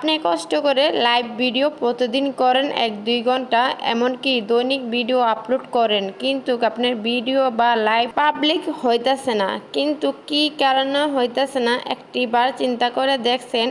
আপনি কষ্ট করে লাইভ ভিডিও প্রতিদিন করেন 1-2 ঘন্টা, এমনকি দৈনিক ভিডিও আপলোড করেন, কিন্তু আপনার ভিডিও বা লাইভ পাবলিক হইতাছে না। কিন্তু কি কারণে হইতাছে না একটিবার চিন্তা করে দেখছেন?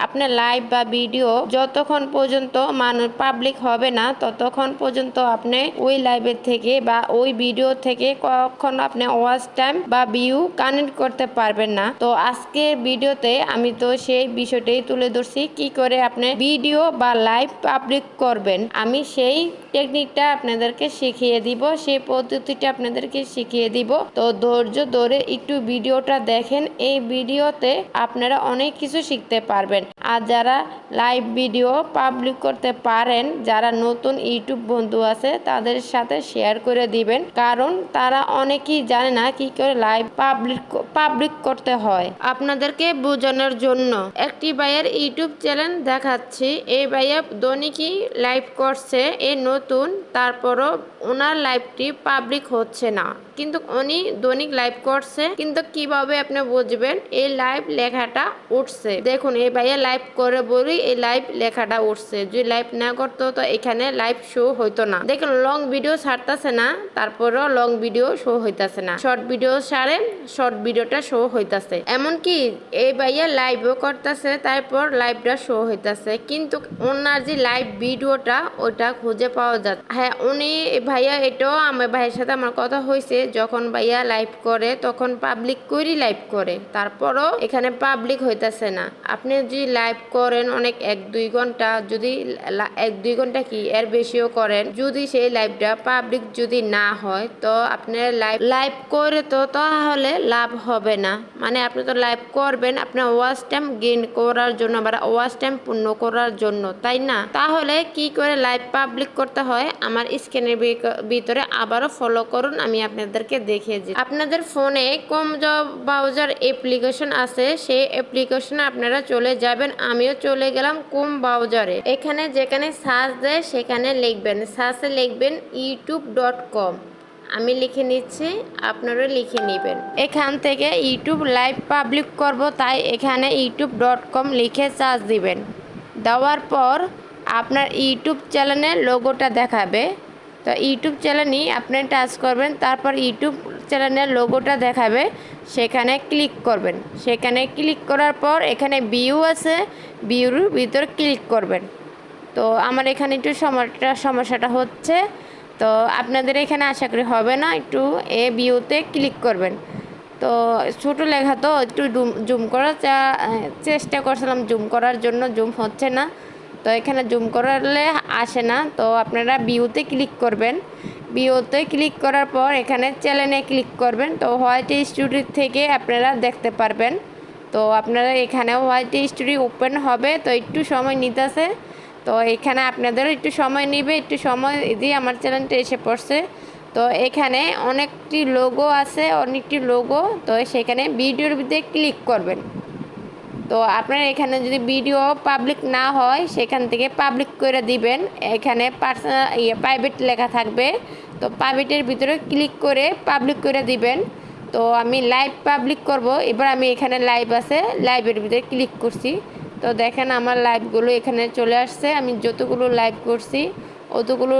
আপনার লাইভ বা ভিডিও যতক্ষণ পর্যন্ত মানুষ পাবলিক হবে না ততক্ষণ পর্যন্ত আপনি ওই লাইভের থেকে বা ওই ভিডিও থেকে কখনো আপনি ওয়াচ টাইম বা ভিউ কানেক্ট করতে পারবেন না। তো আজকের ভিডিওতে আমি তো সেই বিষয়টাই তুলে ধরছি, কি করে আপনি ভিডিও বা লাইভ পাবলিক করবেন। আমি সেই টেকনিকটা আপনাদেরকে শিখিয়ে দিব, সেই পদ্ধতিটা আপনাদেরকে শিখিয়ে দিব। তো ধৈর্য ধরে একটু ভিডিওটা দেখেন। এই ভিডিওতে আপনারা অনেক কিছু শিখতে পারবেন। আর যারা লাইভ ভিডিও পাবলিক করতে পারেন, যারা নতুন ইউটিউব বন্ধু আছে তাদের সাথে শেয়ার করে দিবেন, কারণ তারা অনেকেই জানে না কি করে লাইভ পাবলিক করতে হয়। আপনাদেরকে বোঝানোর জন্য একটি ভাইয়ের ইউটিউব চ্যানেল দেখাচ্ছি। এই ভাইয়া দৈনিকই লাইভ করছে, এ নতুন, তারপরও ওনার লাইভটি পাবলিক হচ্ছে না, কিন্তু উনি দৈনিক লাইভ করছে। কিন্তু কিভাবে আপনি বুঝবেন এই লাইভ লেখাটা উঠছে? দেখুন, এই ভাইয়া লাইভ করে বলি এই লাইভ লেখাটা উঠছে। যদি লাইভ না করতো তো এখানে লাইভ শো হইতো না। দেখুন, লং ভিডিও ছাড়তেছে না, তারপরও লং ভিডিও শো হইতাছে না। শর্ট ভিডিও ছাড়ে, শর্ট ভিডিওটা শো হইতাছে। এমনকি এই ভাইয়া লাইভও করতেছে, তারপর লাইভটা শো হইতাছে, কিন্তু ওনার যে লাইভ ভিডিওটা ওটা খুঁজে পাওয়া যাচ্ছে। হ্যাঁ, উনি ভাইয়া এটাও আমার ভাইয়ের সাথে আমার কথা হয়েছে, যখন ভাইয়া লাইভ করে তখন পাবলিক করেই লাইভ করে, তারপরও এখানে পাবলিক হইতাছে না। আপনি যদি লাইভ করেন অনেক 1-2 ঘন্টা, যদি 1-2 ঘন্টা কি এর বেশিও করেন, যদি সেই লাইভটা পাবলিক যদি না হয় তো আপনার লাইভ করে তো তাহলে লাভ হবে না। মানে আপনি তো লাইভ করবেন আপনার ওয়াচ টাইম গেইন করার জন্য বা ওয়াচ টাইম পূর্ণ করার জন্য, তাই না? তাহলে কি করে লাইভ পাবলিক করতে হয় আমার স্ক্রিনের ভিতরে আবারও ফলো করুন, আমি আপনাদেরকে দেখিয়ে দিই। আপনাদের ফোনে ক্রোম ব্রাউজার অ্যাপ্লিকেশন আছে, সেই অ্যাপ্লিকেশনে আপনারা চলে যাবেন। আমিও চলে গেলাম ক্রোম ব্রাউজারে। এখানে যেখানে সার্চ দেয় সেখানে লিখবেন, সার্চে লিখবেন youtube.com। আমি লিখে নিচ্ছি, আপনারা লিখে নেবেন। এখান থেকে ইউটিউব লাইভ পাবলিক করব, তাই এখানে youtube.com লিখে সার্চ দিবেন। দেওয়ার পর আপনার ইউটিউব চ্যানেলের লোগোটা দেখাবে। তো ইউটিউব চ্যানেলই আপনি টাচ করবেন, তারপর ইউটিউব চ্যানেলের লোগোটা দেখাবে, সেখানে ক্লিক করবেন। সেখানে ক্লিক করার পর এখানে ভিউ আছে, ভিউর ভিতর ক্লিক করবেন। তো আমার এখানে একটু সমস্যাটা হচ্ছে, তো আপনাদের এখানে আশা করি হবে না। একটু এ ভিউতে ক্লিক করবেন। তো ছোটো লেখা তো একটু জুম করার চেষ্টা করছিলাম, জুম করার জন্য জুম হচ্ছে না, তো এখানে জুম করলে আসে না। তো আপনারা ভিউতে ক্লিক করবেন। ভিউতে ক্লিক করার পর এখানে চ্যানেলে ক্লিক করবেন। তো হোয়াইট স্টুডিও থেকে আপনারা দেখতে পারবেন। তো আপনারা এখানে হোয়াইট স্টুডিও ওপেন হবে, তো একটু সময় নিতেছে। তো এখানে আপনাদের একটু সময় নেবে, একটু সময় দিয়ে আমার চ্যানেলটা এসে পড়ছে। তো এখানে অনেকটি লোগো আছে, অনেকটি লোগো, তো সেখানে ভিডিওর ভিতরে ক্লিক করবেন। তো আপনার এখানে যদি ভিডিও পাবলিক না হয় সেখান থেকে পাবলিক করে দিবেন। এখানে পার্সোনাল প্রাইভেট লেখা থাকবে, তো প্রাইভেটের ভিতরে ক্লিক করে পাবলিক করে দিবেন। তো আমি লাইভ পাবলিক করব, এবার আমি এখানে লাইভ আছে, লাইভের ভিতরে ক্লিক করছি। তো দেখেন আমার লাইভগুলো এখানে চলে আসছে, আমি যতগুলো লাইভ করছি অতগুলো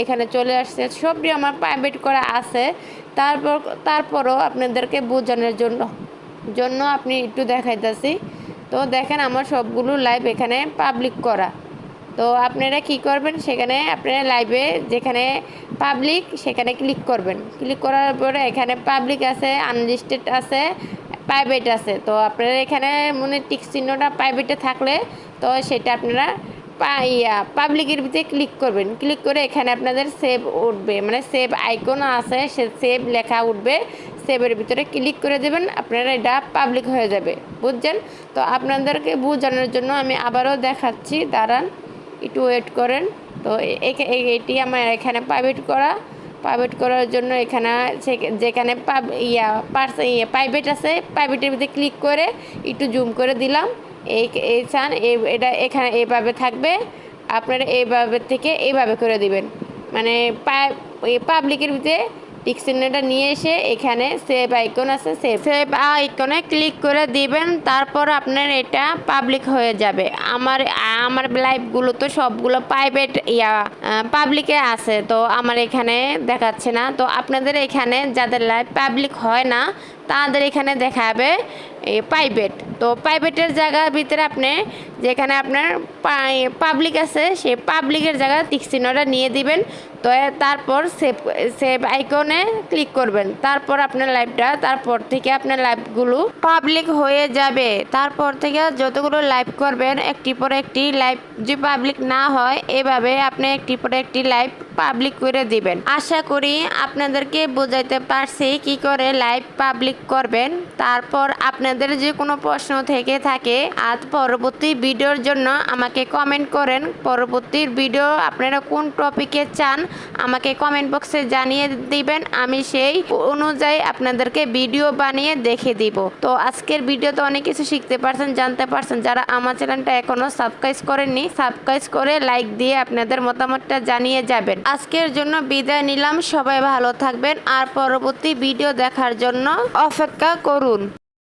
এখানে চলে আসছে, সবই আমার প্রাইভেট করা আছে। তারপরও আপনাদেরকে বোঝানোর জন্য আপনি একটু দেখাইতেছি। তো দেখেন আমার সবগুলো লাইভ এখানে পাবলিক করা। তো আপনারা কি করবেন, সেখানে আপনারা লাইভে যেখানে পাবলিক সেখানে ক্লিক করবেন। ক্লিক করার পরে এখানে পাবলিক আছে, আনলিস্টেড আছে, প্রাইভেট আছে। তো আপনারা এখানে মনে টিক চিহ্নটা প্রাইভেটে থাকলে তো সেটা আপনারা পাবলিকের ভিতরে ক্লিক করবেন। ক্লিক করে এখানে আপনাদের সেভ উঠবে, মানে সেভ আইকন আছে, সে সেভ লেখা উঠবে, সেভের ভিতরে ক্লিক করে দেবেন, আপনারা এটা পাবলিক হয়ে যাবে। বুঝছেন? তো আপনাদেরকে বোঝানোর জন্য আমি আবারও দেখাচ্ছি, দাঁড়ান একটু ওয়েট করেন। তো এটি আমার এখানে প্রাইভেট করার জন্য এখানে যেখানে প্রাইভেট আছে প্রাইভেটের ভিতরে ক্লিক করে একটু জুম করে দিলাম। এই চান এটা এখানে এইভাবে থাকবে, আপনারা এইভাবে থেকে এইভাবে করে দিবেন, মানে পাবলিকের ভিতরে টিক চিহ্নটা নিয়ে এসে এখানে সেভ আইকন আছে, সেভ আইকনে ক্লিক করে দিবেন। তারপর আপনার এটা পাবলিক হয়ে যাবে। আমার লাইভগুলো তো সবগুলো প্রাইভেট পাবলিকে আছে, তো আমার এখানে দেখাচ্ছে না। তো আপনাদের এখানে যাদের লাইভ পাবলিক হয় না তাদের এখানে দেখাবে প্রাইভেট। তো প্রাইভেটের জায়গার ভিতরে আপনি যেখানে আপনার পাবলিক আছে সেই পাবলিকের জায়গায় টিক চিহ্নটা নিয়ে দিবেন। তো তারপর সেভ আইকনে ক্লিক করবেন। তারপর আপনার লাইভটা, তারপর থেকে আপনার লাইভগুলো পাবলিক হয়ে যাবে। তারপর থেকে যতগুলো লাইভ করবেন একটি পর একটি লাইভ যদি পাবলিক না হয় এভাবে আপনি একটি পর একটি লাইভ পাবলিক করে দিবেন। আশা করি আপনাদেরকে বোঝাইতে পারছি কি করে লাইভ পাবলিক করবেন। তারপর আপনাদের যে কোনো প্রশ্ন থেকে থাকে আর পরবর্তী ভিডিওর জন্য আমাকে কমেন্ট করেন। পরবর্তী ভিডিও আপনারা কোন টপিকে চান আমাকে কমেন্ট বক্সে জানিয়ে দিবেন, আমি সেই অনুযায়ী আপনাদেরকে ভিডিও বানিয়ে দেখে দিব। তো আজকের ভিডিওতে অনেক কিছু শিখতে পারছেন, জানতে পারছেন। যারা আমার চ্যানেলটা এখনো সাবস্ক্রাইব করেননি, সাবস্ক্রাইব করে লাইক দিয়ে আপনাদের মতামতটা জানিয়ে যাবেন। আজকের জন্য বিদায় নিলাম, সবাই ভালো থাকবেন আর পরবর্তী ভিডিও দেখার জন্য অপেক্ষা করুন।